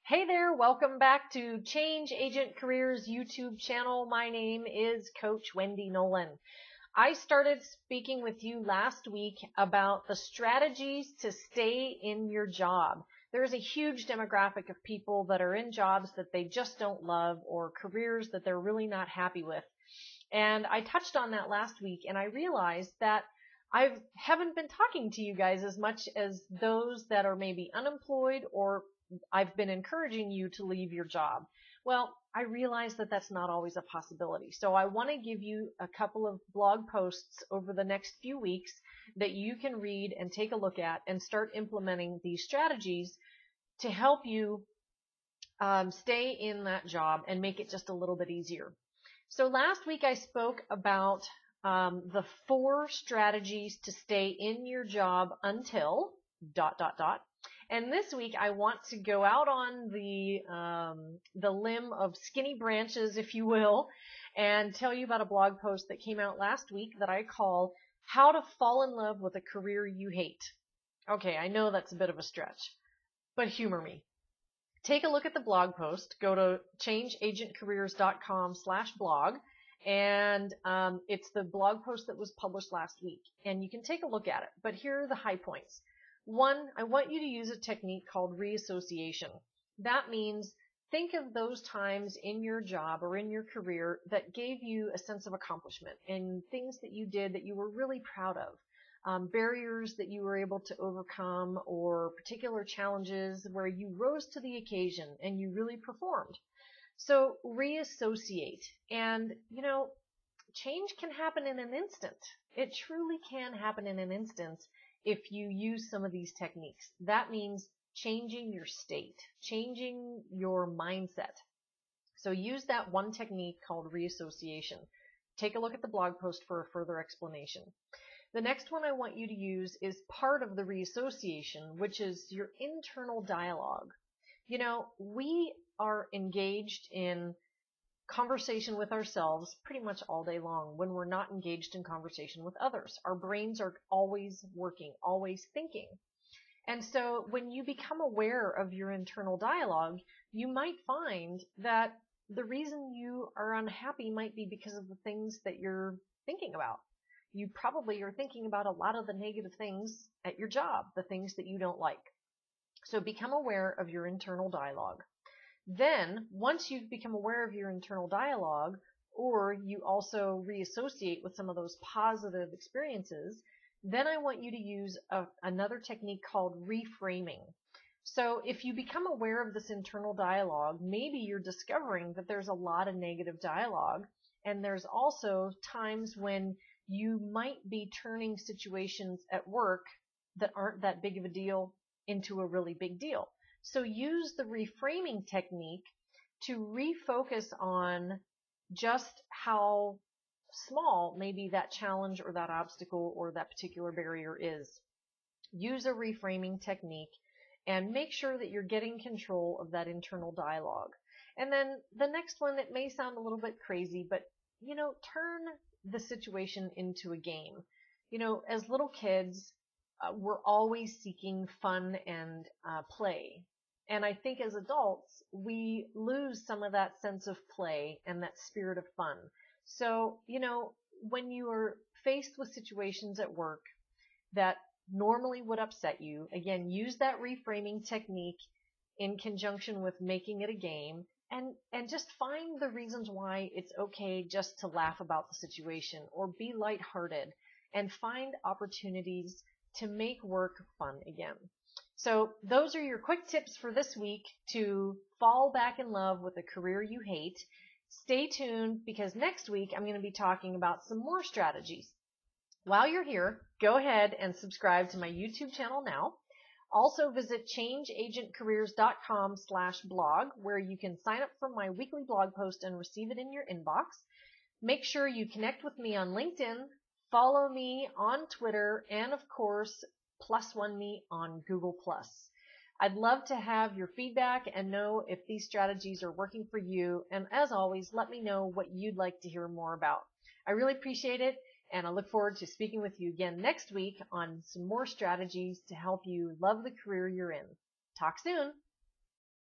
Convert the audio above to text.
Hey there, welcome back to Change Agent Careers YouTube channel. My name is Coach Wendy Nolin. I started speaking with you last week about the strategies to stay in your job. There's a huge demographic of people that are in jobs that they just don't love or careers that they're really not happy with. And I touched on that last week and I realized that I haven't been talking to you guys as much as those that are maybe unemployed, or I've been encouraging you to leave your job. Well, I realize that that's not always a possibility. So I want to give you a couple of blog posts over the next few weeks that you can read and take a look at and start implementing these strategies to help you stay in that job and make it just a little bit easier. So last week I spoke about the 4 strategies to stay in your job until ... And this week I want to go out on the limb of skinny branches, if you will, and tell you about a blog post that came out last week that I call How to Fall in Love with a Career You Hate. Okay, I know that's a bit of a stretch, but humor me. Take a look at the blog post. Go to changeagentcareers.com/blog. And it's the blog post that was published last week. And you can take a look at it. But here are the high points. 1, I want you to use a technique called reassociation. That means think of those times in your job or in your career that gave you a sense of accomplishment and things that you did that you were really proud of. Barriers that you were able to overcome or particular challenges where you rose to the occasion and you really performed. So reassociate. And, change can happen in an instant. It truly can happen in an instant if you use some of these techniques. That means changing your state, changing your mindset. So use that one technique called reassociation. Take a look at the blog post for a further explanation. The next one I want you to use is part of the reassociation, which is your internal dialogue. We are engaged in conversation with ourselves pretty much all day long when we're not engaged in conversation with others. Our brains are always working, always thinking. And so when you become aware of your internal dialogue, you might find that the reason you are unhappy might be because of the things that you're thinking about. You probably are thinking about a lot of the negative things at your job, the things that you don't like. So become aware of your internal dialogue. Then, once you've become aware of your internal dialogue, or you also reassociate with some of those positive experiences, then I want you to use another technique called reframing. So if you become aware of this internal dialogue, maybe you're discovering that there's a lot of negative dialogue, and there's also times when you might be turning situations at work that aren't that big of a deal into a really big deal. So use the reframing technique to refocus on just how small maybe that challenge or that obstacle or that particular barrier is. Use a reframing technique and make sure that you're getting control of that internal dialogue. And then the next one, it may sound a little bit crazy, but turn the situation into a game. As little kids, we're always seeking fun and play. And I think as adults, we lose some of that sense of play and that spirit of fun. So, when you are faced with situations at work that normally would upset you, again, use that reframing technique in conjunction with making it a game, and just find the reasons why it's okay just to laugh about the situation or be lighthearted and find opportunities to make work fun again. So those are your quick tips for this week to fall back in love with a career you hate. Stay tuned because next week I'm going to be talking about some more strategies. While you're here, go ahead and subscribe to my YouTube channel now. Also visit changeagentcareers.com/blog where you can sign up for my weekly blog post and receive it in your inbox. Make sure you connect with me on LinkedIn, follow me on Twitter, and of course, +1 me on Google+. I'd love to have your feedback and know if these strategies are working for you. And as always, let me know what you'd like to hear more about. I really appreciate it, and I look forward to speaking with you again next week on some more strategies to help you love the career you're in. Talk soon.